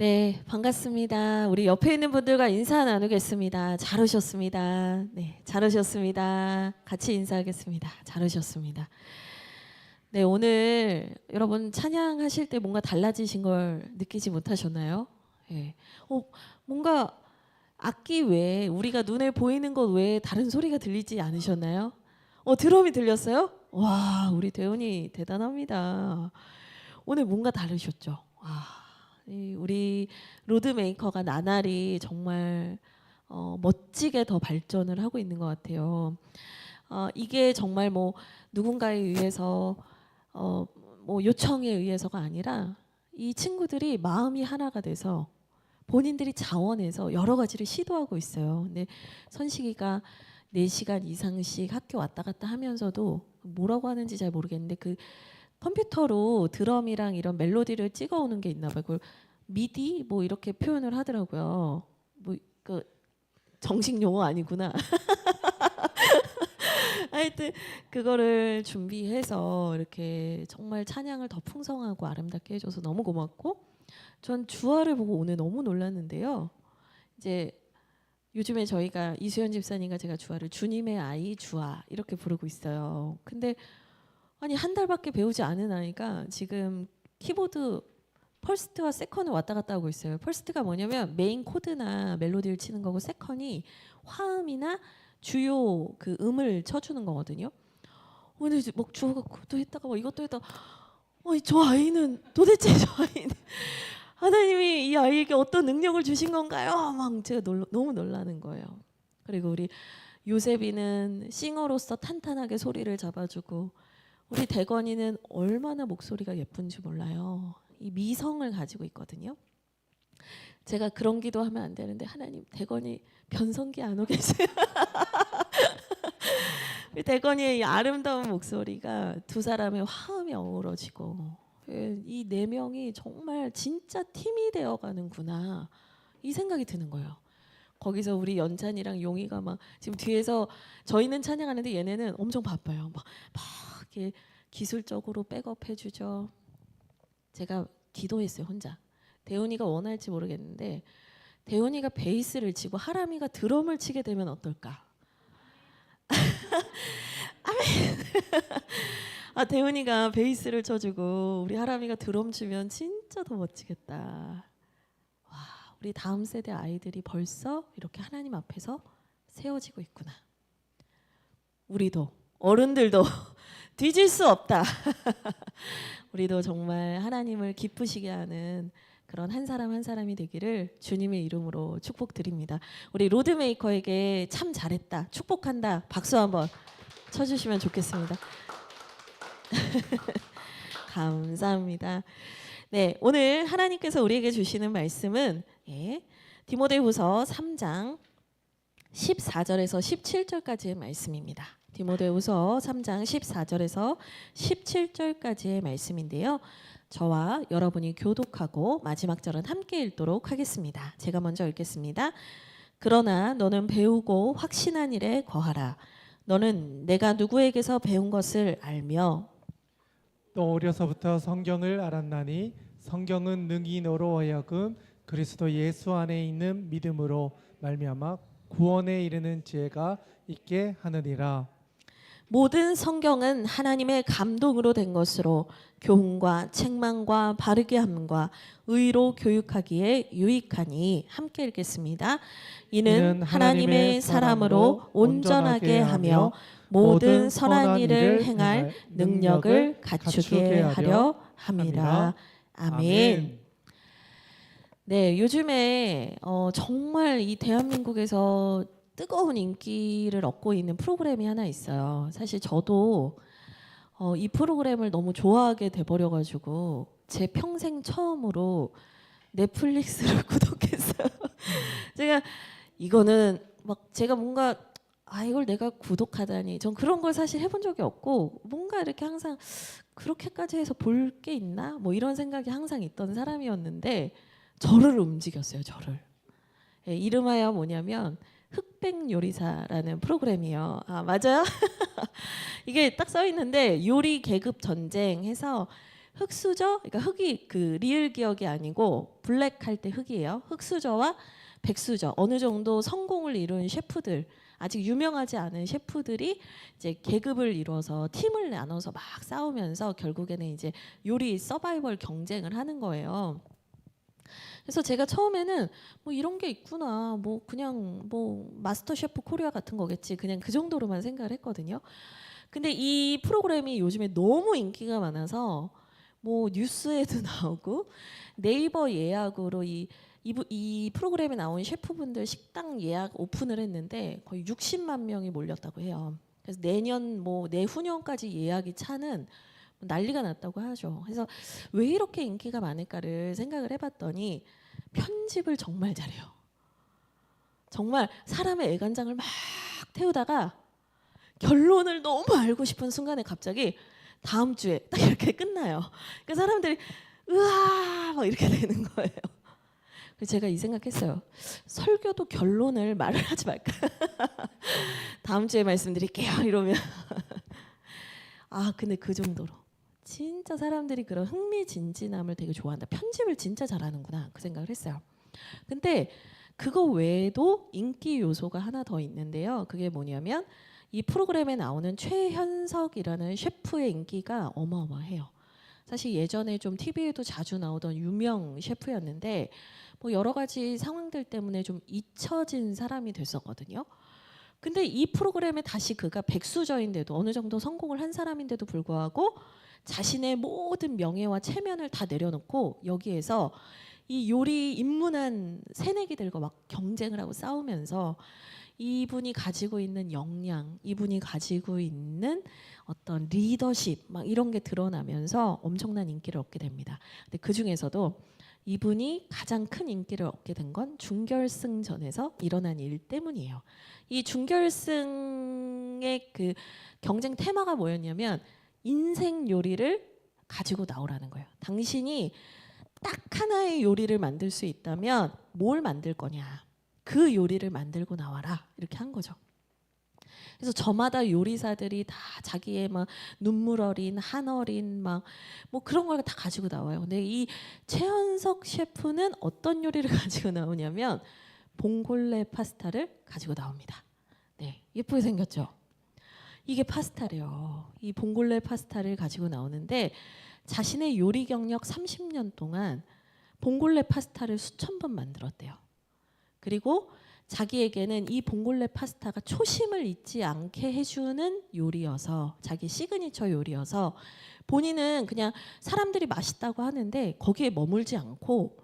네, 반갑습니다. 우리 옆에 있는 분들과 인사 나누겠습니다. 잘 오셨습니다. 네, 잘 오셨습니다. 같이 인사하겠습니다. 잘 오셨습니다. 네, 오늘 여러분 찬양하실 때 뭔가 달라지신 걸 느끼지 못하셨나요? 예. 뭔가 악기 외에 우리가 눈에 보이는 것 외에 다른 소리가 들리지 않으셨나요? 드럼이 들렸어요? 와, 우리 대훈이 대단합니다. 오늘 뭔가 다르셨죠? 와. 우리 로드메이커가 나날이 정말 멋지게 더 발전을 하고 있는 것 같아요. 이게 정말 뭐 누군가에 의해서 뭐 요청에 의해서가 아니라 이 친구들이 마음이 하나가 돼서 본인들이 자원해서 여러 가지를 시도하고 있어요. 근데 선식이가 4시간 이상씩 학교 왔다 갔다 하면서도 뭐라고 하는지 잘 모르겠는데 그 컴퓨터로 드럼이랑 이런 멜로디를 찍어오는 게 있나 봐요. 그걸 미디 뭐 이렇게 표현을 하더라고요. 뭐 그 정식 용어 아니구나. 하여튼 그거를 준비해서 이렇게 정말 찬양을 더 풍성하고 아름답게 해줘서 너무 고맙고, 전 주아를 보고 오늘 너무 놀랐는데요. 이제 요즘에 저희가 이수연 집사님과 제가 주아를 주님의 아이 주아 이렇게 부르고 있어요. 근데 아니 한 달밖에 배우지 않은 아이가 지금 키보드 퍼스트와 세컨을 왔다 갔다 하고 있어요. 퍼스트가 뭐냐면 메인 코드나 멜로디를 치는 거고, 세컨이 화음이나 주요 그 음을 쳐주는 거거든요. 근데 이제 막 주어가 그것도 했다가 뭐 이것도 했다가 저 아이는 도대체 저 아이는 하나님이 이 아이에게 어떤 능력을 주신 건가요? 막 제가 너무 놀라는 거예요. 그리고 우리 요셉이는 싱어로서 탄탄하게 소리를 잡아주고, 우리 대건이는 얼마나 목소리가 예쁜지 몰라요. 이 미성을 가지고 있거든요. 제가 그런 기도하면 안 되는데, 하나님 대건이 변성기 안 오겠어요? 대건이의 이 아름다운 목소리가 두 사람의 화음이 어우러지고, 이 4명이 정말 진짜 팀이 되어가는구나 이 생각이 드는 거예요. 거기서 우리 연찬이랑 용이가 막 지금 뒤에서 저희는 찬양하는데 얘네는 엄청 바빠요. 막 이렇게 기술적으로 백업 해주죠. 제가 기도했어요 혼자. 대훈이가 원할지 모르겠는데 대훈이가 베이스를 치고 하람이가 드럼을 치게 되면 어떨까? 대훈이가 베이스를 쳐주고 우리 하람이가 드럼 치면 진짜 더 멋지겠다. 와, 우리 다음 세대 아이들이 벌써 이렇게 하나님 앞에서 세워지고 있구나. 우리도 어른들도 뒤질 수 없다. 우리도 정말 하나님을 기쁘시게 하는 그런 한 사람 한 사람이 되기를 주님의 이름으로 축복드립니다. 우리 로드메이커에게 참 잘했다, 축복한다 박수 한번 쳐주시면 좋겠습니다. 감사합니다. 네, 오늘 하나님께서 우리에게 주시는 말씀은 디모데후서 3장 14절에서 17절까지의 말씀입니다. 디모데후서 3장 14절에서 17절까지의 말씀인데요. 저와 여러분이 교독하고 마지막 절은 함께 읽도록 하겠습니다. 제가 먼저 읽겠습니다. 그러나 너는 배우고 확신한 일에 거하라. 너는 내가 누구에게서 배운 것을 알며 또 어려서부터 성경을 알았나니 성경은 능히 너로 하여금 그리스도 예수 안에 있는 믿음으로 말미암아 구원에 이르는 지혜가 있게 하느니라. 모든 성경은 하나님의 감동으로 된 것으로 교훈과 책망과 바르게 함과 의로 교육하기에 유익하니. 함께 읽겠습니다. 이는 하나님의 사람으로 온전하게 하며 모든 선한 일을 행할 능력을 갖추게 하려 함이라. 아멘. 네, 요즘에 정말 이 대한민국에서 뜨거운 인기를 얻고 있는 프로그램이 하나 있어요. 사실 저도 이 프로그램을 너무 좋아하게 돼버려가지고 제 평생 처음으로 넷플릭스를 구독했어요. 제가 이거는 막 제가 뭔가 이걸 내가 구독하다니, 전 그런 걸 사실 해본 적이 없고, 뭔가 이렇게 항상 그렇게까지 해서 볼 게 있나 뭐 이런 생각이 항상 있던 사람이었는데 저를 움직였어요. 저를. 이름하여 뭐냐면 흑백 요리사라는 프로그램이에요. 맞아요? 이게 딱 써 있는데 요리 계급 전쟁 해서 흑수저, 그러니까 흑이 그 리을 기억이 아니고 블랙 할 때 흑이에요. 흑수저와 백수저, 어느 정도 성공을 이룬 셰프들, 아직 유명하지 않은 셰프들이 이제 계급을 이뤄서 팀을 나눠서 막 싸우면서 결국에는 이제 요리 서바이벌 경쟁을 하는 거예요. 그래서 제가 처음에는 뭐 이런 게 있구나, 뭐 그냥 뭐 마스터 셰프 코리아 같은 거겠지, 그냥 그 정도로만 생각을 했거든요. 근데 이 프로그램이 요즘에 너무 인기가 많아서 뭐 뉴스에도 나오고 네이버 예약으로 이 프로그램에 나온 셰프분들 식당 예약 오픈을 했는데 거의 60만 명이 몰렸다고 해요. 그래서 내년 뭐 내후년까지 예약이 차는 난리가 났다고 하죠. 그래서 왜 이렇게 인기가 많을까를 생각을 해봤더니 편집을 정말 잘해요. 정말 사람의 애간장을 막 태우다가 결론을 너무 알고 싶은 순간에 갑자기 다음 주에 딱 이렇게 끝나요. 그 사람들이 으아 막 이렇게 되는 거예요. 그래서 제가 이 생각했어요. 설교도 결론을 말을 하지 말까. 다음 주에 말씀드릴게요. 이러면 아 근데 그 정도로 진짜 사람들이 그런 흥미진진함을 되게 좋아한다. 편집을 진짜 잘하는구나 그 생각을 했어요. 근데 그거 외에도 인기 요소가 하나 더 있는데요. 그게 뭐냐면 이 프로그램에 나오는 최현석이라는 셰프의 인기가 어마어마해요. 사실 예전에 좀 TV에도 자주 나오던 유명 셰프였는데 뭐 여러 가지 상황들 때문에 좀 잊혀진 사람이 됐었거든요. 근데 이 프로그램에 다시 그가 백수저인데도 어느 정도 성공을 한 사람인데도 불구하고 자신의 모든 명예와 체면을 다 내려놓고 여기에서 이 요리 입문한 새내기들과 막 경쟁을 하고 싸우면서 이분이 가지고 있는 역량, 이분이 가지고 있는 어떤 리더십 막 이런 게 드러나면서 엄청난 인기를 얻게 됩니다. 근데 그 중에서도 이분이 가장 큰 인기를 얻게 된 건 준결승전에서 일어난 일 때문이에요. 이 준결승의 그 경쟁 테마가 뭐였냐면 인생 요리를 가지고 나오라는 거예요. 당신이 딱 하나의 요리를 만들 수 있다면 뭘 만들 거냐? 그 요리를 만들고 나와라. 이렇게 한 거죠. 그래서 저마다 요리사들이 다 자기의 막 눈물 어린 한 어린 막 뭐 그런 걸 다 가지고 나와요. 근데 이 최현석 셰프는 어떤 요리를 가지고 나오냐면 봉골레 파스타를 가지고 나옵니다. 네, 예쁘게 생겼죠. 이게 파스타래요. 이 봉골레 파스타를 가지고 나오는데 자신의 요리 경력 30년 동안 봉골레 파스타를 수천 번 만들었대요. 그리고 자기에게는 이 봉골레 파스타가 초심을 잊지 않게 해주는 요리여서 자기 시그니처 요리여서 본인은 그냥 사람들이 맛있다고 하는데 거기에 머물지 않고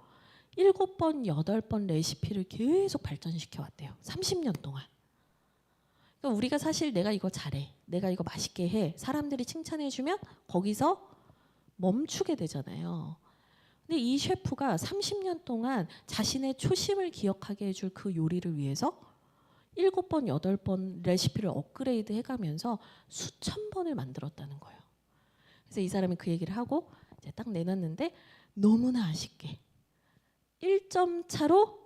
7번, 8번 레시피를 계속 발전시켜 왔대요. 30년 동안. 그러니까 우리가 사실 내가 이거 잘해, 내가 이거 맛있게 해, 사람들이 칭찬해주면 거기서 멈추게 되잖아요. 근데 이 셰프가 30년 동안 자신의 초심을 기억하게 해줄 그 요리를 위해서 7번, 8번 레시피를 업그레이드 해가면서 수천 번을 만들었다는 거예요. 그래서 이 사람이 그 얘기를 하고 이제 딱 내놨는데 너무나 아쉽게 1점 차로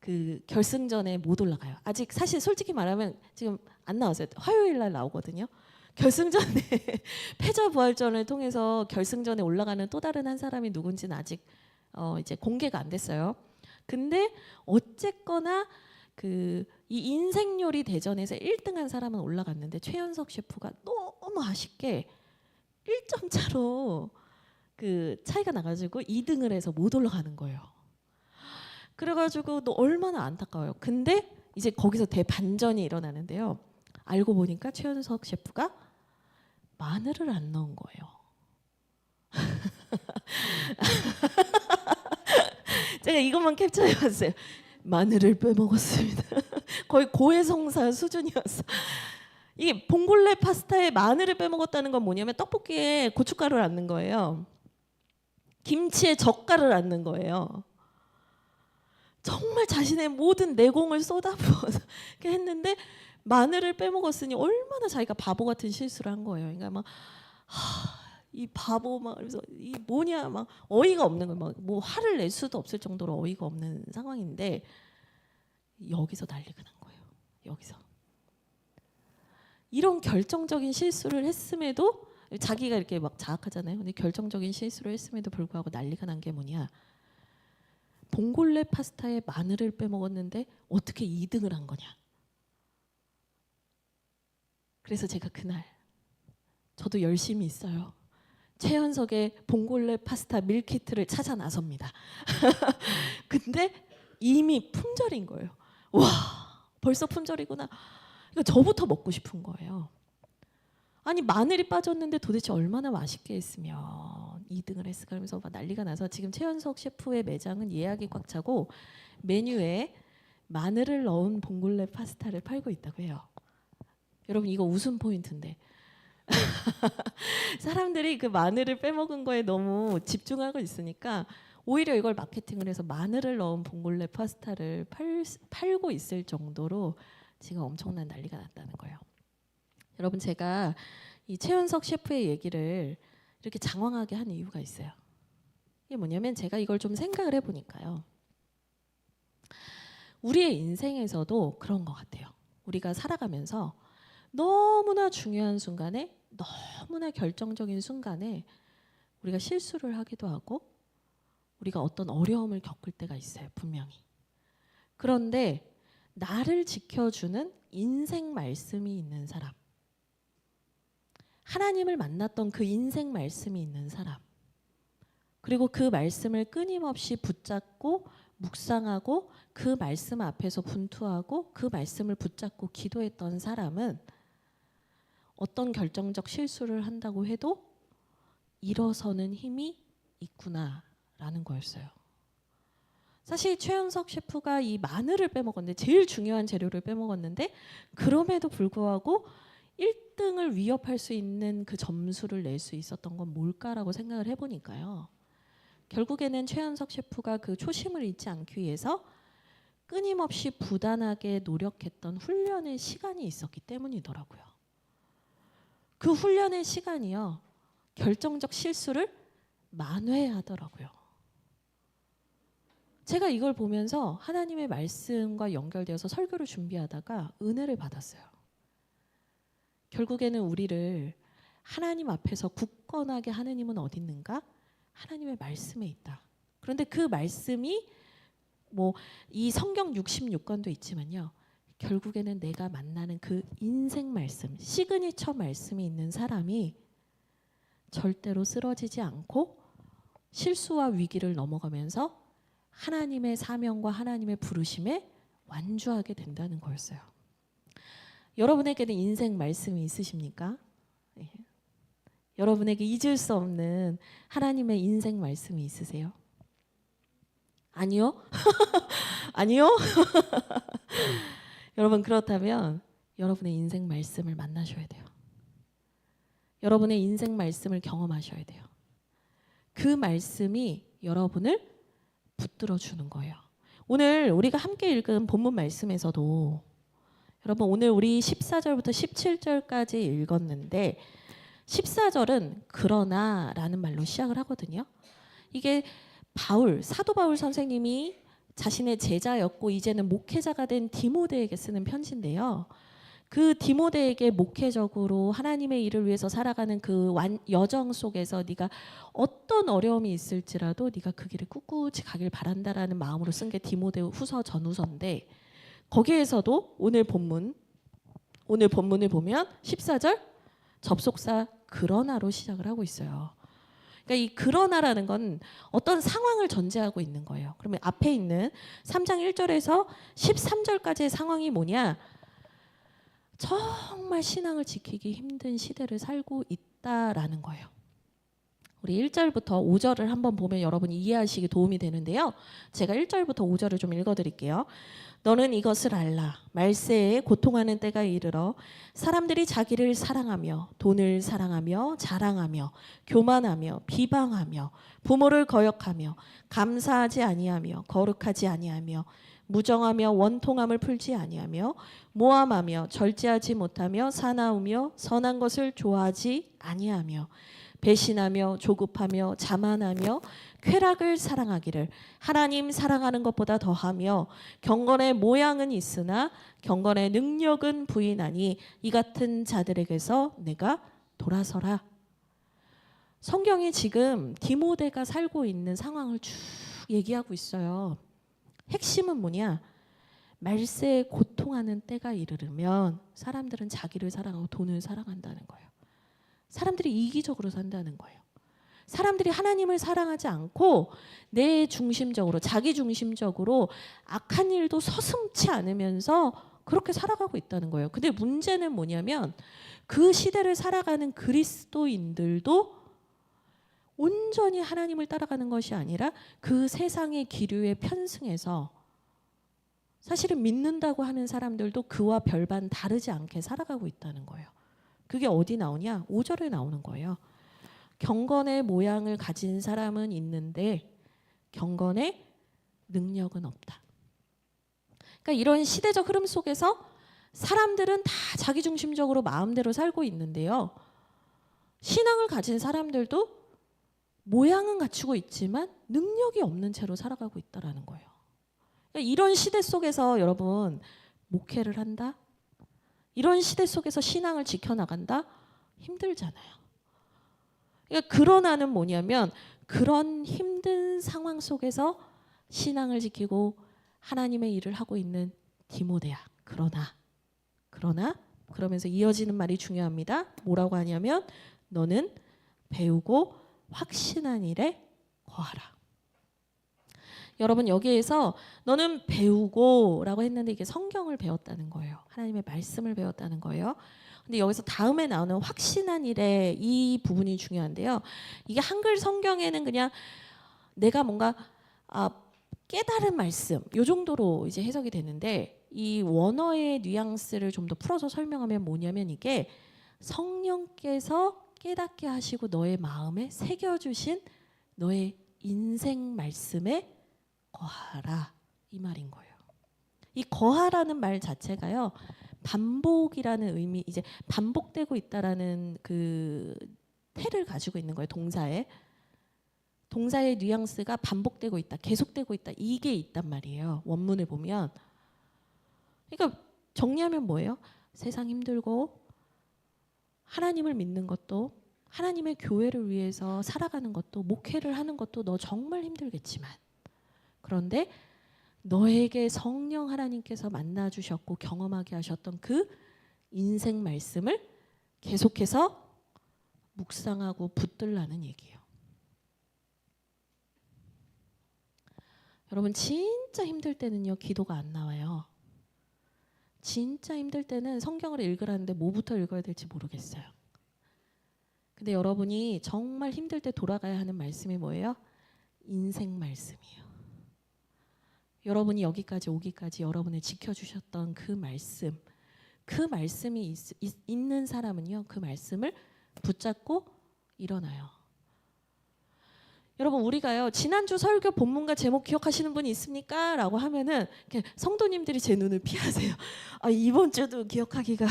그 결승전에 못 올라가요. 아직 사실 솔직히 말하면 지금 안 나왔어요. 화요일 날 나오거든요. 결승전에 패자 부활전을 통해서 결승전에 올라가는 또 다른 한 사람이 누군지는 아직 이제 공개가 안 됐어요. 근데 어쨌거나 그 이 인생 요리 대전에서 1등한 사람은 올라갔는데 최현석 셰프가 너무 아쉽게 1점 차로 그 차이가 나가지고 2등을 해서 못 올라가는 거예요. 그래가지고 너 얼마나 안타까워요. 근데 이제 거기서 대반전이 일어나는데요. 알고 보니까 최현석 셰프가 마늘을 안 넣은 거예요. 제가 이것만 캡처해봤어요. 마늘을 빼먹었습니다. 거의 고해성사 수준이었어. 이게 봉골레 파스타에 마늘을 빼먹었다는 건 뭐냐면 떡볶이에 고춧가루를 안 넣은 거예요. 김치에 젓갈을 안 넣은 거예요. 정말 자신의 모든 내공을 쏟아부어서 이렇게 했는데 마늘을 빼먹었으니 얼마나 자기가 바보 같은 실수를 한 거예요. 그러니까 막 이 바보 막 그래서 이 뭐냐 막 어이가 없는 거예요. 막 뭐 화를 낼 수도 없을 정도로 어이가 없는 상황인데 여기서 난리가 난 거예요. 여기서 이런 결정적인 실수를 했음에도 자기가 이렇게 막 자학하잖아요. 근데 결정적인 실수를 했음에도 불구하고 난리가 난 게 뭐냐? 봉골레 파스타에 마늘을 빼먹었는데 어떻게 2등을 한 거냐? 그래서 제가 그날 저도 열심히 있어요. 최연석의 봉골레 파스타 밀키트를 찾아 나섭니다. 근데 이미 품절인 거예요. 와, 벌써 품절이구나. 그러니까 저부터 먹고 싶은 거예요. 아니 마늘이 빠졌는데 도대체 얼마나 맛있게 했으면 2등을 했을까 하면서 막 난리가 나서 지금 최연석 셰프의 매장은 예약이 꽉 차고 메뉴에 마늘을 넣은 봉골레 파스타를 팔고 있다고 해요. 여러분 이거 웃음 포인트인데 사람들이 그 마늘을 빼먹은 거에 너무 집중하고 있으니까 오히려 이걸 마케팅을 해서 마늘을 넣은 봉골레 파스타를 팔고 있을 정도로 지금 엄청난 난리가 났다는 거예요. 여러분 제가 이 최연석 셰프의 얘기를 이렇게 장황하게 한 이유가 있어요. 이게 뭐냐면 제가 이걸 좀 생각을 해보니까요. 우리의 인생에서도 그런 것 같아요. 우리가 살아가면서 너무나 중요한 순간에 너무나 결정적인 순간에 우리가 실수를 하기도 하고 우리가 어떤 어려움을 겪을 때가 있어요. 분명히. 그런데 나를 지켜주는 인생 말씀이 있는 사람, 하나님을 만났던 그 인생 말씀이 있는 사람, 그리고 그 말씀을 끊임없이 붙잡고 묵상하고 그 말씀 앞에서 분투하고 그 말씀을 붙잡고 기도했던 사람은 어떤 결정적 실수를 한다고 해도 일어서는 힘이 있구나라는 거였어요. 사실 최연석 셰프가 이 마늘을 빼먹었는데 제일 중요한 재료를 빼먹었는데 그럼에도 불구하고 1등을 위협할 수 있는 그 점수를 낼 수 있었던 건 뭘까라고 생각을 해보니까요. 결국에는 최연석 셰프가 그 초심을 잃지 않기 위해서 끊임없이 부단하게 노력했던 훈련의 시간이 있었기 때문이더라고요. 그 훈련의 시간이요. 결정적 실수를 만회하더라고요. 제가 이걸 보면서 하나님의 말씀과 연결되어서 설교를 준비하다가 은혜를 받았어요. 결국에는 우리를 하나님 앞에서 굳건하게 하는 힘은 어디 있는가? 하나님의 말씀에 있다. 그런데 그 말씀이 뭐 이 성경 66권도 있지만요. 결국에는 내가 만나는 그 인생 말씀, 시그니처 말씀이 있는 사람이 절대로 쓰러지지 않고 실수와 위기를 넘어가면서 하나님의 사명과 하나님의 부르심에 완주하게 된다는 거였어요. 여러분에게는 인생 말씀이 있으십니까? 네. 여러분에게 잊을 수 없는 하나님의 인생 말씀이 있으세요? 아니요? 아니요? 여러분 그렇다면 여러분의 인생 말씀을 만나셔야 돼요. 여러분의 인생 말씀을 경험하셔야 돼요. 그 말씀이 여러분을 붙들어 주는 거예요. 오늘 우리가 함께 읽은 본문 말씀에서도 여러분 오늘 우리 14절부터 17절까지 읽었는데 14절은 그러나라는 말로 시작을 하거든요. 이게 사도 바울 선생님이 자신의 제자였고 이제는 목회자가 된 디모데에게 쓰는 편지인데요. 그 디모데에게 목회적으로 하나님의 일을 위해서 살아가는 그 여정 속에서 네가 어떤 어려움이 있을지라도 네가 그 길을 꿋꿋이 가길 바란다라는 마음으로 쓴 게 디모데 후서 전후서인데 거기에서도 오늘 본문을 보면 14절 접속사 그러나로 시작을 하고 있어요. 그러니까 이 그러나라는 건 어떤 상황을 전제하고 있는 거예요. 그러면 앞에 있는 3장 1절에서 13절까지의 상황이 뭐냐? 정말 신앙을 지키기 힘든 시대를 살고 있다라는 거예요. 우리 1절부터 5절을 한번 보면 여러분이 이해하시기 도움이 되는데요. 제가 1절부터 5절을 좀 읽어드릴게요. 너는 이것을 알라. 말세에 고통하는 때가 이르러 사람들이 자기를 사랑하며 돈을 사랑하며 자랑하며 교만하며 비방하며 부모를 거역하며 감사하지 아니하며 거룩하지 아니하며 무정하며 원통함을 풀지 아니하며 모함하며 절제하지 못하며 사나우며 선한 것을 좋아하지 아니하며 배신하며 조급하며 자만하며 쾌락을 사랑하기를 하나님 사랑하는 것보다 더하며 경건의 모양은 있으나 경건의 능력은 부인하니 이 같은 자들에게서 내가 돌아서라. 성경이 지금 디모데가 살고 있는 상황을 쭉 얘기하고 있어요. 핵심은 뭐냐? 말세에 고통하는 때가 이르르면 사람들은 자기를 사랑하고 돈을 사랑한다는 거예요. 사람들이 이기적으로 산다는 거예요. 사람들이 하나님을 사랑하지 않고 내 중심적으로, 자기 중심적으로 악한 일도 서슴지 않으면서 그렇게 살아가고 있다는 거예요. 근데 문제는 뭐냐면 그 시대를 살아가는 그리스도인들도 온전히 하나님을 따라가는 것이 아니라 그 세상의 기류에 편승해서 사실은 믿는다고 하는 사람들도 그와 별반 다르지 않게 살아가고 있다는 거예요. 그게 어디 나오냐? 5절에 나오는 거예요. 경건의 모양을 가진 사람은 있는데 경건의 능력은 없다. 그러니까 이런 시대적 흐름 속에서 사람들은 다 자기중심적으로 마음대로 살고 있는데요. 신앙을 가진 사람들도 모양은 갖추고 있지만 능력이 없는 채로 살아가고 있다는 거예요. 그러니까 이런 시대 속에서 여러분 목회를 한다? 이런 시대 속에서 신앙을 지켜나간다? 힘들잖아요. 그러니까 그러나는 뭐냐면 그런 힘든 상황 속에서 신앙을 지키고 하나님의 일을 하고 있는 디모데야. 그러나 그러면서 이어지는 말이 중요합니다. 뭐라고 하냐면 너는 배우고 확신한 일에 거하라. 여러분 여기에서 너는 배우고 라고 했는데 이게 성경을 배웠다는 거예요. 하나님의 말씀을 배웠다는 거예요. 근데 여기서 다음에 나오는 확신한 일에 이 부분이 중요한데요. 이게 한글 성경에는 그냥 내가 뭔가 깨달은 말씀 요 정도로 이제 해석이 되는데 이 원어의 뉘앙스를 좀 더 풀어서 설명하면 뭐냐면 이게 성령께서 깨닫게 하시고 너의 마음에 새겨주신 너의 인생 말씀에 거하라 이 말인 거예요. 이 거하라는 말 자체가요. 반복이라는 의미, 이제 반복되고 있다라는 그 태를 가지고 있는 거예요. 동사의 뉘앙스가 반복되고 있다, 계속되고 있다, 이게 있단 말이에요. 원문을 보면. 그러니까 정리하면 뭐예요? 세상 힘들고 하나님을 믿는 것도, 하나님의 교회를 위해서 살아가는 것도, 목회를 하는 것도 너 정말 힘들겠지만, 그런데 너에게 성령 하나님께서 만나 주셨고 경험하게 하셨던 그 인생 말씀을 계속해서 묵상하고 붙들라는 얘기예요. 여러분 진짜 힘들 때는요 기도가 안 나와요. 진짜 힘들 때는 성경을 읽으라는데 뭐부터 읽어야 될지 모르겠어요. 근데 여러분이 정말 힘들 때 돌아가야 하는 말씀이 뭐예요? 인생 말씀이에요. 여러분이 여기까지 오기까지 여러분을 지켜주셨던 그 말씀, 그 말씀이 있는 사람은요 그 말씀을 붙잡고 일어나요. 여러분 우리가요 지난주 설교 본문과 제목 기억하시는 분이 있습니까? 라고 하면은 성도님들이 제 눈을 피하세요. 이번 주도 기억하기가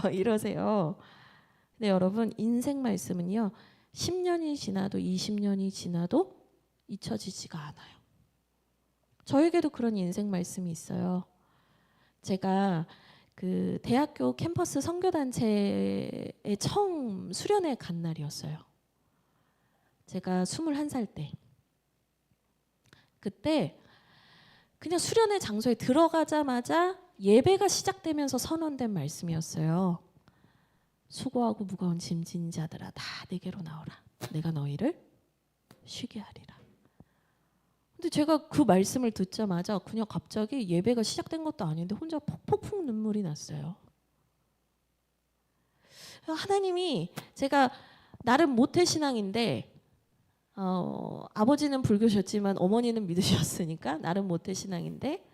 막 이러세요. 근데 여러분 인생 말씀은요 10년이 지나도 20년이 지나도 잊혀지지가 않아요. 저에게도 그런 인생 말씀이 있어요. 제가 그 대학교 캠퍼스 선교단체에 처음 수련회 간 날이었어요. 제가 21살 때. 그때 그냥 수련회 장소에 들어가자마자 예배가 시작되면서 선언된 말씀이었어요. 수고하고 무거운 짐진 자들아 다 내게로 나오라. 내가 너희를 쉬게 하리라. 근데 제가 그 말씀을 듣자마자 그냥 갑자기 예배가 시작된 것도 아닌데 혼자 폭폭 눈물이 났어요. 하나님이 제가 나름 모태신앙인데 아버지는 불교셨지만 어머니는 믿으셨으니까 나름 모태신앙인데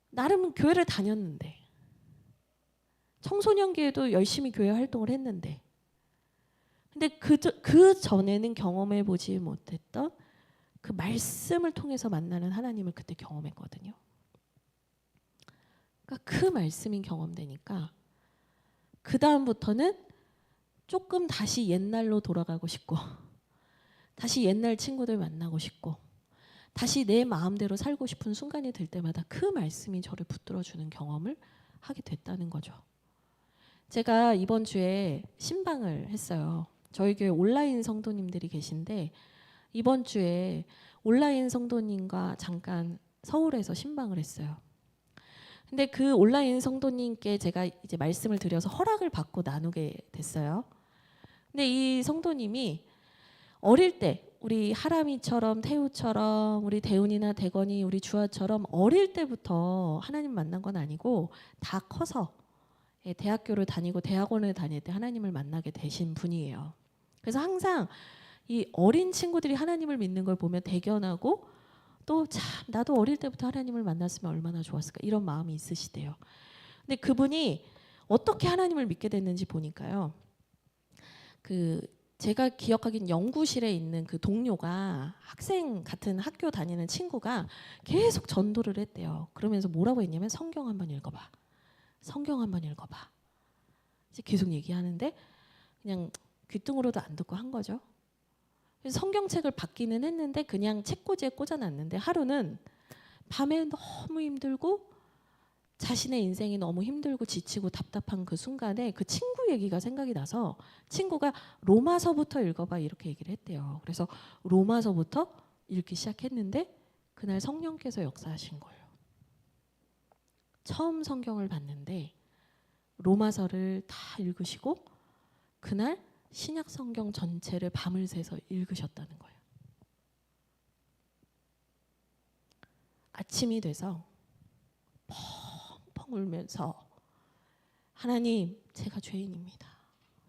나름 교회를 다녔는데 청소년기에도 열심히 교회 활동을 했는데 근데 그 전에는 경험해 보지 못했던 그 말씀을 통해서 만나는 하나님을 그때 경험했거든요. 그러니까 그 말씀이 경험되니까 그 다음부터는 조금 다시 옛날로 돌아가고 싶고 다시 옛날 친구들 만나고 싶고 다시 내 마음대로 살고 싶은 순간이 들 때마다 그 말씀이 저를 붙들어주는 경험을 하게 됐다는 거죠. 제가 이번 주에 신방을 했어요. 저희 교회 온라인 성도님들이 계신데 이번 주에 온라인 성도님과 잠깐 서울에서 신방을 했어요. 근데 그 온라인 성도님께 제가 이제 말씀을 드려서 허락을 받고 나누게 됐어요. 근데 이 성도님이 어릴 때 우리 하람이처럼 태우처럼 우리 대훈이나 대건이 우리 주아처럼 어릴 때부터 하나님 만난 건 아니고 다 커서 대학교를 다니고 대학원을 다닐 때 하나님을 만나게 되신 분이에요. 그래서 항상 이 어린 친구들이 하나님을 믿는 걸 보면 대견하고 또 참 나도 어릴 때부터 하나님을 만났으면 얼마나 좋았을까 이런 마음이 있으시대요. 근데 그분이 어떻게 하나님을 믿게 됐는지 보니까요. 그 제가 기억하기엔 연구실에 있는 그 동료가 학생 같은 학교 다니는 친구가 계속 전도를 했대요. 그러면서 뭐라고 했냐면 성경 한번 읽어봐. 성경 한번 읽어봐. 이제 계속 얘기하는데 그냥 귀뚱으로도 안 듣고 한 거죠. 그래서 성경책을 받기는 했는데 그냥 책꽂이에 꽂아놨는데 하루는 밤에 너무 힘들고 자신의 인생이 너무 힘들고 지치고 답답한 그 순간에 그 친구 얘기가 생각이 나서 친구가 로마서부터 읽어봐 이렇게 얘기를 했대요. 그래서 로마서부터 읽기 시작했는데 그날 성령께서 역사하신 거예요. 처음 성경을 봤는데 로마서를 다 읽으시고 그날 신약 성경 전체를 밤을 새서 읽으셨다는 거예요. 아침이 돼서 펑펑 울면서 하나님 제가 죄인입니다.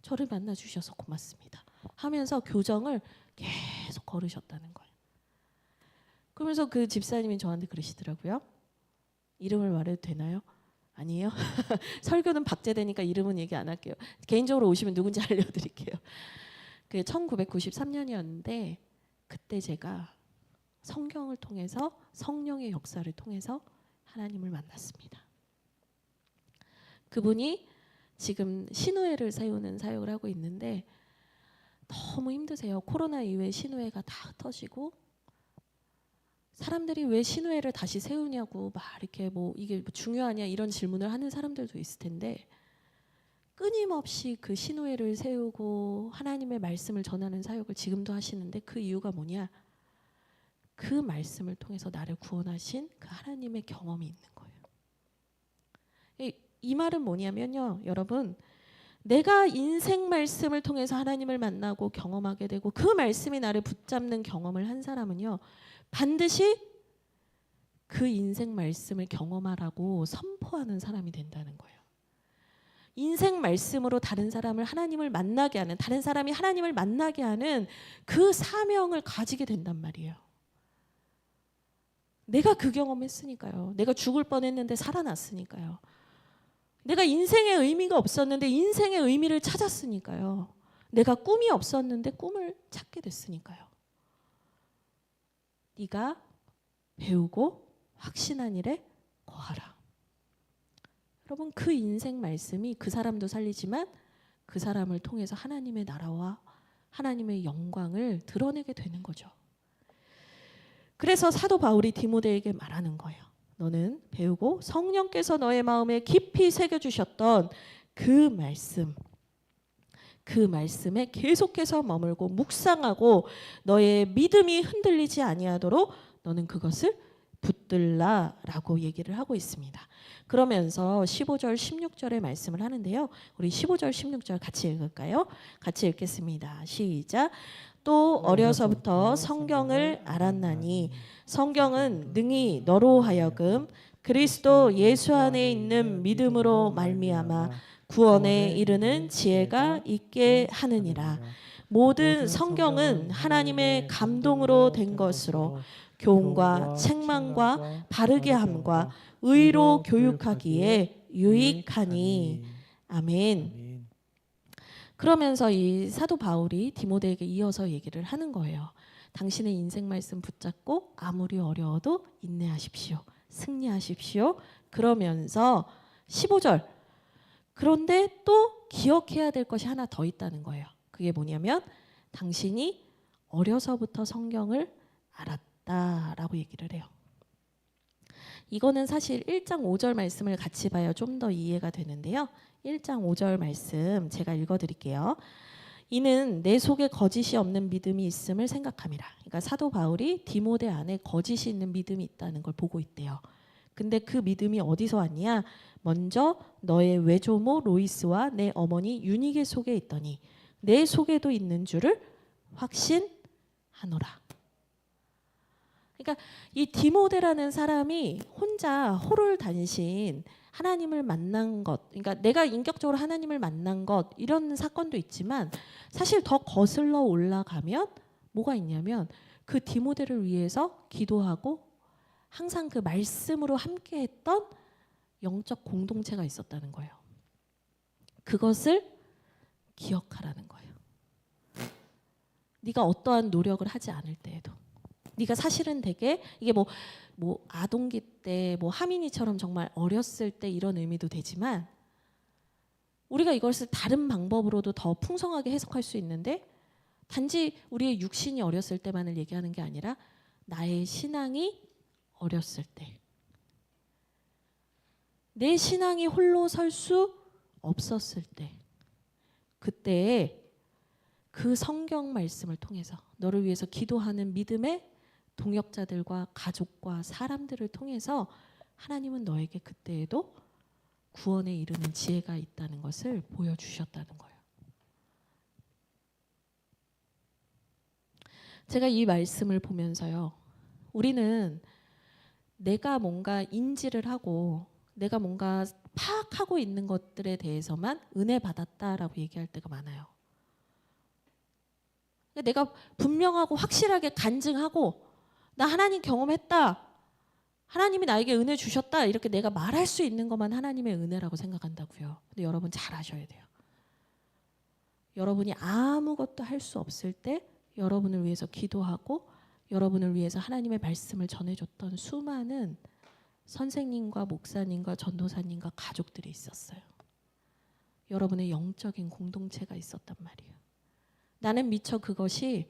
저를 만나 주셔서 고맙습니다. 하면서 교정을 계속 걸으셨다는 거예요. 그러면서 그 집사님이 저한테 그러시더라고요. 이름을 말해도 되나요? 아니에요? 설교는 박제되니까 이름은 얘기 안 할게요. 개인적으로 오시면 누군지 알려드릴게요. 그 1993년이었는데 그때 제가 성경을 통해서 성령의 역사를 통해서 하나님을 만났습니다. 그분이 지금 신우회를 세우는 사역을 하고 있는데 너무 힘드세요. 코로나 이후에 신우회가 다 터지고 사람들이 왜 신우회를 다시 세우냐고 막 이렇게 뭐 이게 뭐 중요하냐 이런 질문을 하는 사람들도 있을 텐데 끊임없이 그 신우회를 세우고 하나님의 말씀을 전하는 사역을 지금도 하시는데 그 이유가 뭐냐? 그 말씀을 통해서 나를 구원하신 그 하나님의 경험이 있는 거예요. 이 말은 뭐냐면요, 여러분, 내가 인생 말씀을 통해서 하나님을 만나고 경험하게 되고 그 말씀이 나를 붙잡는 경험을 한 사람은요, 반드시 그 인생 말씀을 경험하라고 선포하는 사람이 된다는 거예요. 인생 말씀으로 다른 사람을 하나님을 만나게 하는, 다른 사람이 하나님을 만나게 하는 그 사명을 가지게 된단 말이에요. 내가 그 경험했으니까요. 내가 죽을 뻔했는데 살아났으니까요. 내가 인생의 의미가 없었는데 인생의 의미를 찾았으니까요. 내가 꿈이 없었는데 꿈을 찾게 됐으니까요. 네가 배우고 확신한 일에 거하라. 여러분, 그 인생 말씀이 그 사람도 살리지만 그 사람을 통해서 하나님의 나라와 하나님의 영광을 드러내게 되는 거죠. 그래서 사도 바울이 디모데에게 말하는 거예요. 너는 배우고 성령께서 너의 마음에 깊이 새겨주셨던 그 말씀, 그 말씀에 계속해서 머물고 묵상하고 너의 믿음이 흔들리지 아니하도록 너는 그것을 붙들라라고 얘기를 하고 있습니다. 그러면서 15절 16절의 말씀을 하는데요. 우리 15절 16절 같이 읽을까요? 같이 읽겠습니다. 시작. 또 어려서부터 성경을 알았나니 성경은 능히 너로 하여금 그리스도 예수 안에 있는 믿음으로 말미암아 구원에 이르는 지혜가 있게 하느니라. 모든 성경은 하나님의 감동으로 된 것으로 교훈과 책망과 바르게 함과 의로 교육하기에 유익하니. 아멘. 그러면서 이 사도 바울이 디모데에게 이어서 얘기를 하는 거예요. 당신의 인생 말씀 붙잡고 아무리 어려워도 인내하십시오. 승리하십시오. 그러면서 15절. 그런데 또 기억해야 될 것이 하나 더 있다는 거예요. 그게 뭐냐면 당신이 어려서부터 성경을 알았다라고 얘기를 해요. 이거는 사실 1장 5절 말씀을 같이 봐야 좀 더 이해가 되는데요. 1장 5절 말씀 제가 읽어드릴게요. 이는 내 속에 거짓이 없는 믿음이 있음을 생각함이라. 그러니까 사도 바울이 디모데 안에 거짓이 있는 믿음이 있다는 걸 보고 있대요. 근데 그 믿음이 어디서 왔냐? 먼저 너의 외조모 로이스와 내 어머니 유니게 속에 있더니 내 속에도 있는 줄을 확신하노라. 그러니까 이 디모데라는 사람이 혼자 홀홀단신 하나님을 만난 것, 그러니까 내가 인격적으로 하나님을 만난 것 이런 사건도 있지만 사실 더 거슬러 올라가면 뭐가 있냐면 그 디모데를 위해서 기도하고 항상 그 말씀으로 함께했던 영적 공동체가 있었다는 거예요. 그것을 기억하라는 거예요. 네가 어떠한 노력을 하지 않을 때에도 네가 사실은 되게 이게 뭐 아동기 때 뭐 하민이처럼 정말 어렸을 때 이런 의미도 되지만 우리가 이것을 다른 방법으로도 더 풍성하게 해석할 수 있는데 단지 우리의 육신이 어렸을 때만을 얘기하는 게 아니라 나의 신앙이 어렸을 때 내 신앙이 홀로 설 수 없었을 때 그때에 그 성경 말씀을 통해서 너를 위해서 기도하는 믿음의 동역자들과 가족과 사람들을 통해서 하나님은 너에게 그때에도 구원에 이르는 지혜가 있다는 것을 보여주셨다는 거예요. 제가 이 말씀을 보면서요. 우리는 내가 뭔가 인지를 하고 내가 뭔가 파악하고 있는 것들에 대해서만 은혜 받았다라고 얘기할 때가 많아요. 내가 분명하고 확실하게 간증하고 나 하나님 경험했다. 하나님이 나에게 은혜 주셨다. 이렇게 내가 말할 수 있는 것만 하나님의 은혜라고 생각한다고요. 근데 여러분 잘 아셔야 돼요. 여러분이 아무것도 할 수 없을 때 여러분을 위해서 기도하고 여러분을 위해서 하나님의 말씀을 전해줬던 수많은 선생님과 목사님과 전도사님과 가족들이 있었어요. 여러분의 영적인 공동체가 있었단 말이에요. 나는 미처 그것이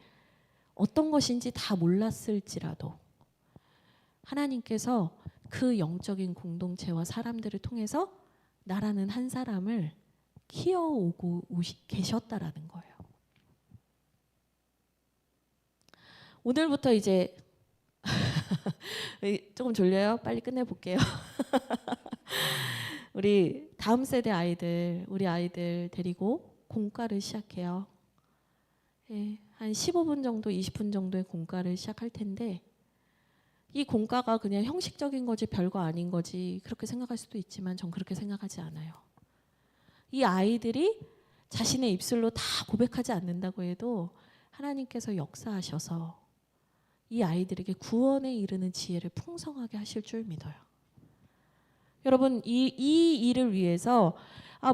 어떤 것인지 다 몰랐을지라도 하나님께서 그 영적인 공동체와 사람들을 통해서 나라는 한 사람을 키워오고 계셨다라는 거예요. 오늘부터 이제 조금 졸려요? 빨리 끝내볼게요. 우리 다음 세대 아이들, 우리 아이들 데리고 공과를 시작해요. 예, 한 15분 정도, 20분 정도의 공과를 시작할 텐데 이 공과가 그냥 형식적인 거지 별거 아닌 거지 그렇게 생각할 수도 있지만 전 그렇게 생각하지 않아요. 이 아이들이 자신의 입술로 다 고백하지 않는다고 해도 하나님께서 역사하셔서 이 아이들에게 구원에 이르는 지혜를 풍성하게 하실 줄 믿어요. 여러분 이 일을 위해서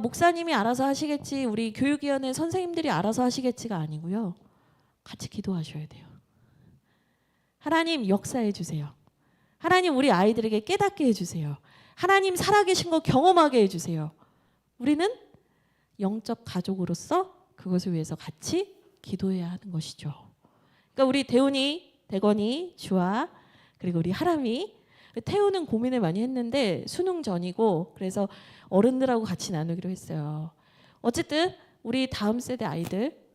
목사님이 알아서 하시겠지 우리 교육위원회 선생님들이 알아서 하시겠지가 아니고요. 같이 기도하셔야 돼요. 하나님 역사해 주세요. 하나님 우리 아이들에게 깨닫게 해주세요. 하나님 살아계신 거 경험하게 해주세요. 우리는 영적 가족으로서 그것을 위해서 같이 기도해야 하는 것이죠. 그러니까 우리 대훈이, 대건이, 주아 그리고 우리 하람이 태우는 고민을 많이 했는데 수능 전이고 그래서 어른들하고 같이 나누기로 했어요. 어쨌든 우리 다음 세대 아이들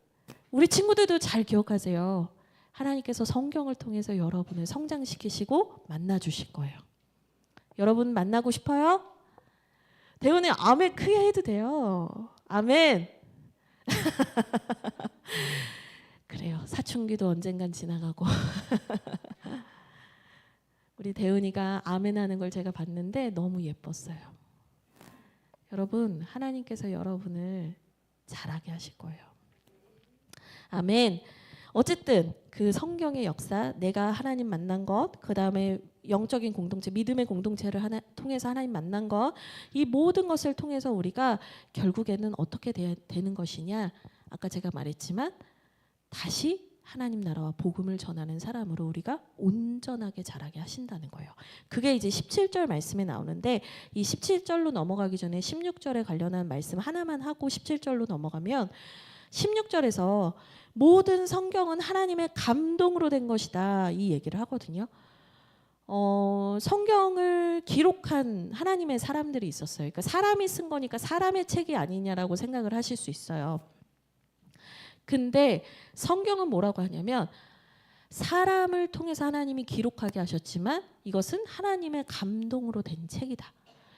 우리 친구들도 잘 기억하세요. 하나님께서 성경을 통해서 여러분을 성장시키시고 만나주실 거예요. 여러분 만나고 싶어요? 대훈이 아멘 크게 해도 돼요. 아멘. 그래요. 사춘기도 언젠간 지나가고 우리 대훈이가 아멘 하는 걸 제가 봤는데 너무 예뻤어요. 여러분 하나님께서 여러분을 잘하게 하실 거예요. 아멘. 어쨌든 그 성경의 역사, 내가 하나님 만난 것, 그 다음에 영적인 공동체, 믿음의 공동체를 통해서 하나님 만난 것, 이 모든 것을 통해서 우리가 결국에는 어떻게 되는 것이냐? 아까 제가 말했지만 다시 하나님 나라와 복음을 전하는 사람으로 우리가 온전하게 자라게 하신다는 거예요. 그게 이제 17절 말씀에 나오는데 이 17절로 넘어가기 전에 16절에 관련한 말씀 하나만 하고 17절로 넘어가면 16절에서 모든 성경은 하나님의 감동으로 된 것이다 이 얘기를 하거든요. 성경을 기록한 하나님의 사람들이 있었어요. 그러니까 사람이 쓴 거니까 사람의 책이 아니냐라고 생각을 하실 수 있어요. 근데 성경은 뭐라고 하냐면 사람을 통해서 하나님이 기록하게 하셨지만 이것은 하나님의 감동으로 된 책이다.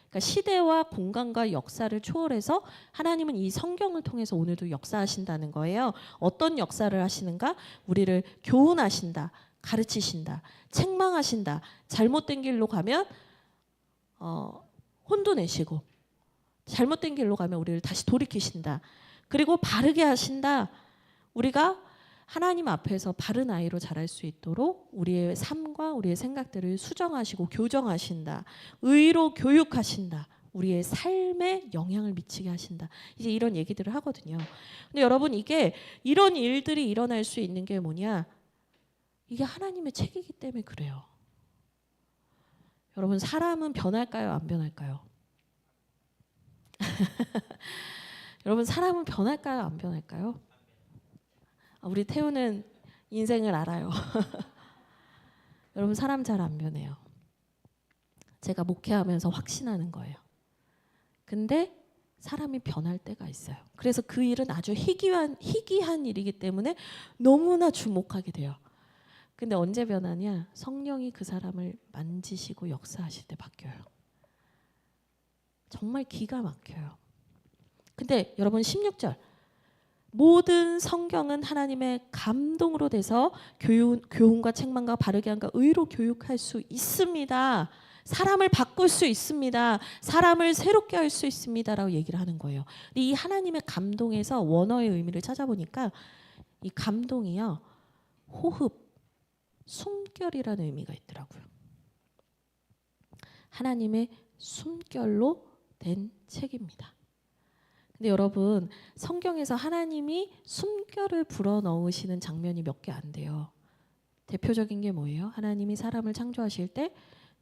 그러니까 시대와 공간과 역사를 초월해서 하나님은 이 성경을 통해서 오늘도 역사하신다는 거예요. 어떤 역사를 하시는가? 우리를 교훈하신다, 가르치신다, 책망하신다. 잘못된 길로 가면 혼도 내시고, 잘못된 길로 가면 우리를 다시 돌이키신다. 그리고 바르게 하신다. 우리가 하나님 앞에서 바른 아이로 자랄 수 있도록 우리의 삶과 우리의 생각들을 수정하시고 교정하신다. 의로 교육하신다. 우리의 삶에 영향을 미치게 하신다. 이제 이런 얘기들을 하거든요. 근데 여러분, 이게 이런 일들이 일어날 수 있는 게 뭐냐? 이게 하나님의 책이기 때문에 그래요. 여러분, 사람은 변할까요? 안 변할까요? 여러분, 사람은 변할까요? 안 변할까요? 우리 태우는 인생을 알아요. 여러분, 사람 잘 안 변해요. 제가 목회하면서 확신하는 거예요. 근데 사람이 변할 때가 있어요. 그래서 그 일은 아주 희귀한 일이기 때문에 너무나 주목하게 돼요. 근데 언제 변하냐? 성령이 그 사람을 만지시고 역사하실 때 바뀌어요. 정말 기가 막혀요. 근데 여러분, 16절. 모든 성경은 하나님의 감동으로 돼서 교훈과 책망과 바르게 함과 의로 교육할 수 있습니다. 사람을 바꿀 수 있습니다. 사람을 새롭게 할 수 있습니다라고 얘기를 하는 거예요. 근데 이 하나님의 감동에서 원어의 의미를 찾아보니까 이 감동이요, 호흡, 숨결이라는 의미가 있더라고요. 하나님의 숨결로 된 책입니다. 근데 여러분, 성경에서 하나님이 숨결을 불어넣으시는 장면이 몇 개 안 돼요. 대표적인 게 뭐예요? 하나님이 사람을 창조하실 때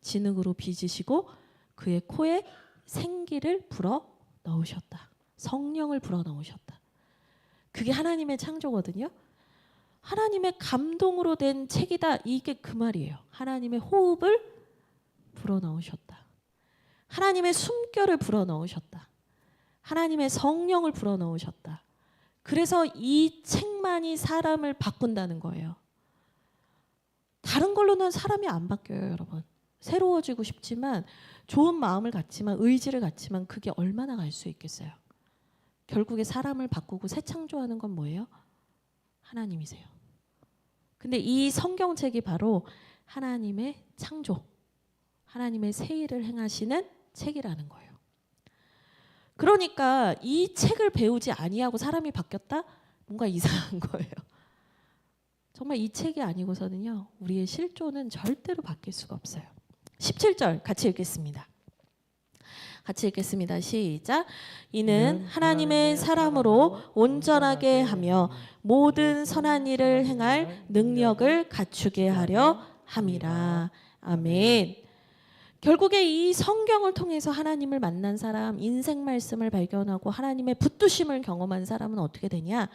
진흙으로 빚으시고 그의 코에 생기를 불어넣으셨다. 성령을 불어넣으셨다. 그게 하나님의 창조거든요. 하나님의 감동으로 된 책이다. 이게 그 말이에요. 하나님의 호흡을 불어넣으셨다. 하나님의 숨결을 불어넣으셨다. 하나님의 성령을 불어넣으셨다. 그래서 이 책만이 사람을 바꾼다는 거예요. 다른 걸로는 사람이 안 바뀌어요, 여러분. 새로워지고 싶지만, 좋은 마음을 갖지만, 의지를 갖지만 그게 얼마나 갈 수 있겠어요. 결국에 사람을 바꾸고 새 창조하는 건 뭐예요? 하나님이세요. 근데 이 성경책이 바로 하나님의 창조, 하나님의 새 일을 행하시는 책이라는 거예요. 그러니까 이 책을 배우지 아니하고 사람이 바뀌었다? 뭔가 이상한 거예요. 정말 이 책이 아니고서는요, 우리의 실존은 절대로 바뀔 수가 없어요. 17절 같이 읽겠습니다. 같이 읽겠습니다. 시작. 이는 하나님의 사람으로 온전하게 하며 모든 선한 일을 행할 능력을 갖추게 하려 함이라. 아멘. 결국에 이 성경을 통해서 하나님을 만난 사람, 인생 말씀을 발견하고 하나님의 붙드심을 경험한 사람은 어떻게 되냐?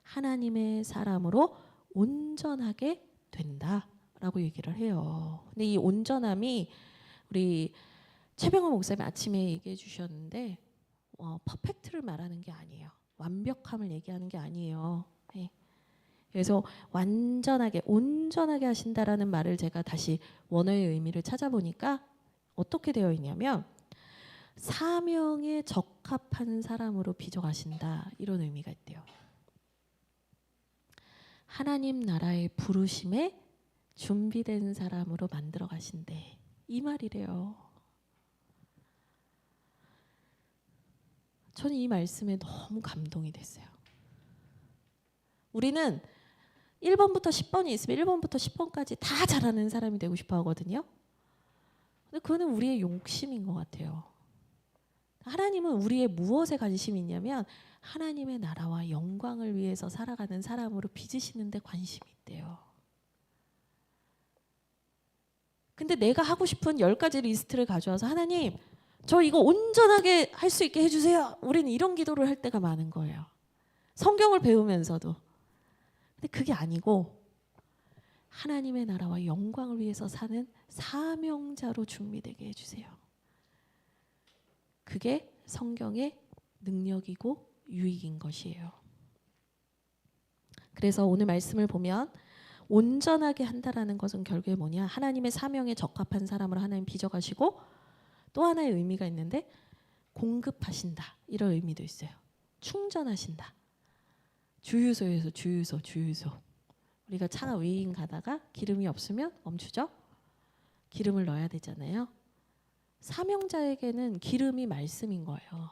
하나님의 사람으로 온전하게 된다라고 얘기를 해요. 근데 이 온전함이 우리 최병호 목사님 아침에 얘기해 주셨는데 퍼펙트를 말하는 게 아니에요. 완벽함을 얘기하는 게 아니에요. 네. 그래서 완전하게, 온전하게 하신다라는 말을 제가 다시 원어의 의미를 찾아보니까 어떻게 되어 있냐면 사명에 적합한 사람으로 빚어가신다, 이런 의미가 있대요. 하나님 나라의 부르심에 준비된 사람으로 만들어 가신대, 이 말이래요. 저는 이 말씀에 너무 감동이 됐어요. 우리는 1번부터 10번이 있으면 1번부터 10번까지 다 잘하는 사람이 되고 싶어 하거든요. 근데 그거는 우리의 욕심인 것 같아요. 하나님은 우리의 무엇에 관심이 있냐면 하나님의 나라와 영광을 위해서 살아가는 사람으로 빚으시는 데 관심이 있대요. 근데 내가 하고 싶은 10가지 리스트를 가져와서 하나님, 저 이거 온전하게 할 수 있게 해주세요. 우리는 이런 기도를 할 때가 많은 거예요. 성경을 배우면서도. 근데 그게 아니고 하나님의 나라와 영광을 위해서 사는 사명자로 준비되게 해주세요. 그게 성경의 능력이고 유익인 것이에요. 그래서 오늘 말씀을 보면 온전하게 한다라는 것은 결국에 뭐냐? 하나님의 사명에 적합한 사람으로 하나님 빚어가시고 또 하나의 의미가 있는데 공급하신다. 이런 의미도 있어요. 충전하신다. 주유소에서 주유소. 우리가 차가 윙 가다가 기름이 없으면 멈추죠? 기름을 넣어야 되잖아요. 사명자에게는 기름이 말씀인 거예요.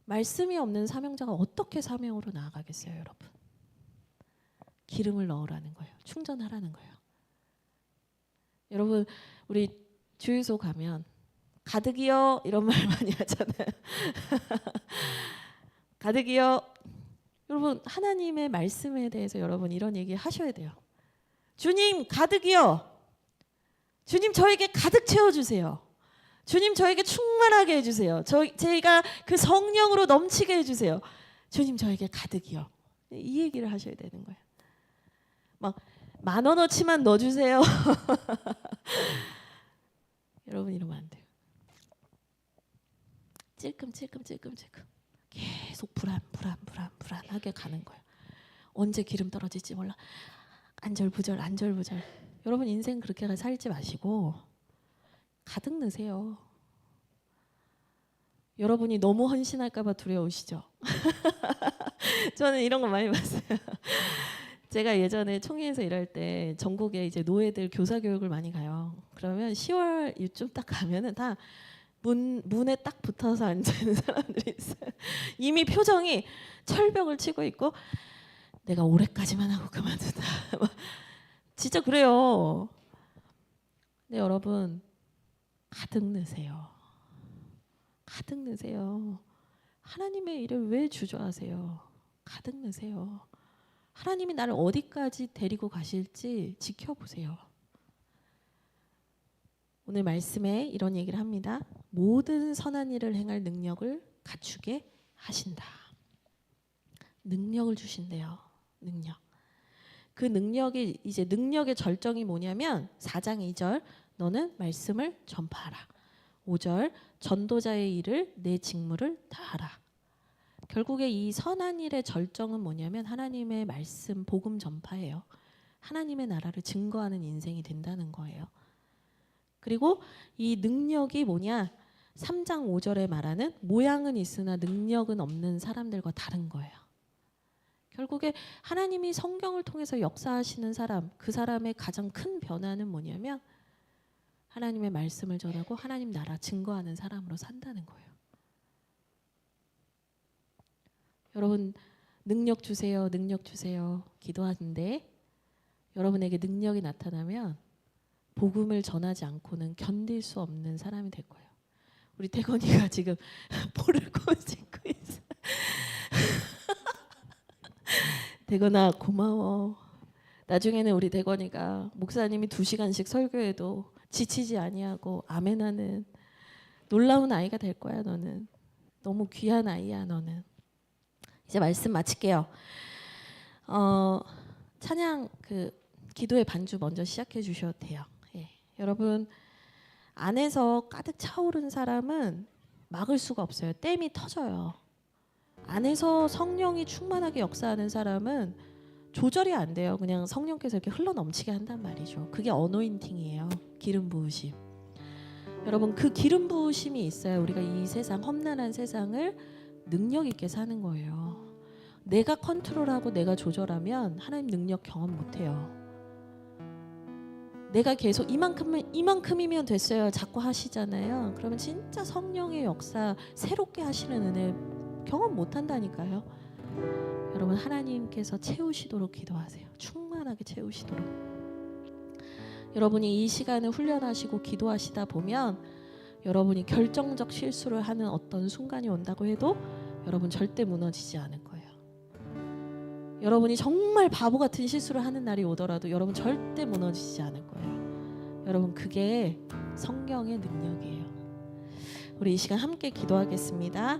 말씀이 없는 사명자가 어떻게 사명으로 나아가겠어요, 여러분? 기름을 넣으라는 거예요. 충전하라는 거예요. 여러분, 우리 주유소 가면 가득이요 이런 말 많이 하잖아요. 가득이요. 여러분, 하나님의 말씀에 대해서 여러분 이런 얘기 하셔야 돼요. 주님, 가득이요. 주님, 저에게 가득 채워주세요. 주님, 저에게 충만하게 해주세요. 제가 그 성령으로 넘치게 해주세요. 주님, 저에게 가득이요. 이 얘기를 하셔야 되는 거예요. 막 10,000원어치만 넣어주세요. 여러분, 이러면 안 돼요. 찔끔 계속 불안하게 가는 거예요. 언제 기름 떨어질지 몰라. 안절부절. 여러분, 인생 그렇게 살지 마시고 가득 넣으세요. 여러분이 너무 헌신할까 봐 두려우시죠? 저는 이런 거 많이 봤어요. 제가 예전에 총회에서 일할 때 전국에 이제 노예들 교사 교육을 많이 가요. 그러면 10월 이쯤 딱 가면은 다 문에 딱 붙어서 앉아 있는 사람들이 있어요. 이미 표정이 철벽을 치고 있고 내가 올해까지만 하고 그만둔다. 진짜 그래요. 근데 여러분, 가득 넣으세요. 가득 넣으세요. 하나님의 일을 왜 주저하세요? 가득 넣으세요. 하나님이 나를 어디까지 데리고 가실지 지켜보세요. 오늘 말씀에 이런 얘기를 합니다. 모든 선한 일을 행할 능력을 갖추게 하신다. 능력을 주신대요. 능력. 그 능력이 이제 능력의 절정이 뭐냐면 4장 2절 너는 말씀을 전파하라. 5절 전도자의 일을 내 직무를 다하라. 결국에 이 선한 일의 절정은 뭐냐면 하나님의 말씀 복음 전파예요. 하나님의 나라를 증거하는 인생이 된다는 거예요. 그리고 이 능력이 뭐냐? 3장 5절에 말하는 모양은 있으나 능력은 없는 사람들과 다른 거예요. 결국에 하나님이 성경을 통해서 역사하시는 사람, 그 사람의 가장 큰 변화는 뭐냐면 하나님의 말씀을 전하고 하나님 나라 증거하는 사람으로 산다는 거예요. 여러분, 능력 주세요, 능력 주세요 기도하는데 여러분에게 능력이 나타나면 복음을 전하지 않고는 견딜 수 없는 사람이 될 거예요. 우리 태건이가 지금 볼을 꼬집고 있어. 대건아, 고마워. 나중에는 우리 대건이가 목사님이 2시간씩 설교해도 지치지 아니하고 아멘하는 놀라운 아이가 될 거야. 너는 너무 귀한 아이야. 너는. 이제 말씀 마칠게요. 찬양 그 기도의 반주 먼저 시작해 주셔도 돼요. 예. 여러분, 안에서 가득 차오른 사람은 막을 수가 없어요. 댐이 터져요. 안에서 성령이 충만하게 역사하는 사람은 조절이 안 돼요. 그냥 성령께서 이렇게 흘러 넘치게 한단 말이죠. 그게 어노인팅이에요. 기름 부으심. 여러분, 그 기름 부으심이 있어야 우리가 이 세상 험난한 세상을 능력 있게 사는 거예요. 내가 컨트롤하고 내가 조절하면 하나님 능력 경험 못 해요. 내가 계속 이만큼이면 됐어요. 자꾸 하시잖아요. 그러면 진짜 성령의 역사 새롭게 하시는 은혜 경험 못 한다니까요. 여러분, 하나님께서 채우시도록 기도하세요. 충만하게 채우시도록. 여러분이 이 시간을 훈련하시고 기도하시다 보면 여러분이 결정적 실수를 하는 어떤 순간이 온다고 해도 여러분 절대 무너지지 않을 거예요. 여러분이 정말 바보 같은 실수를 하는 날이 오더라도 여러분 절대 무너지지 않을 거예요. 여러분, 그게 성령의 능력이에요. 우리 이 시간 함께 기도하겠습니다.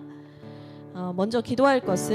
먼저 기도할 것은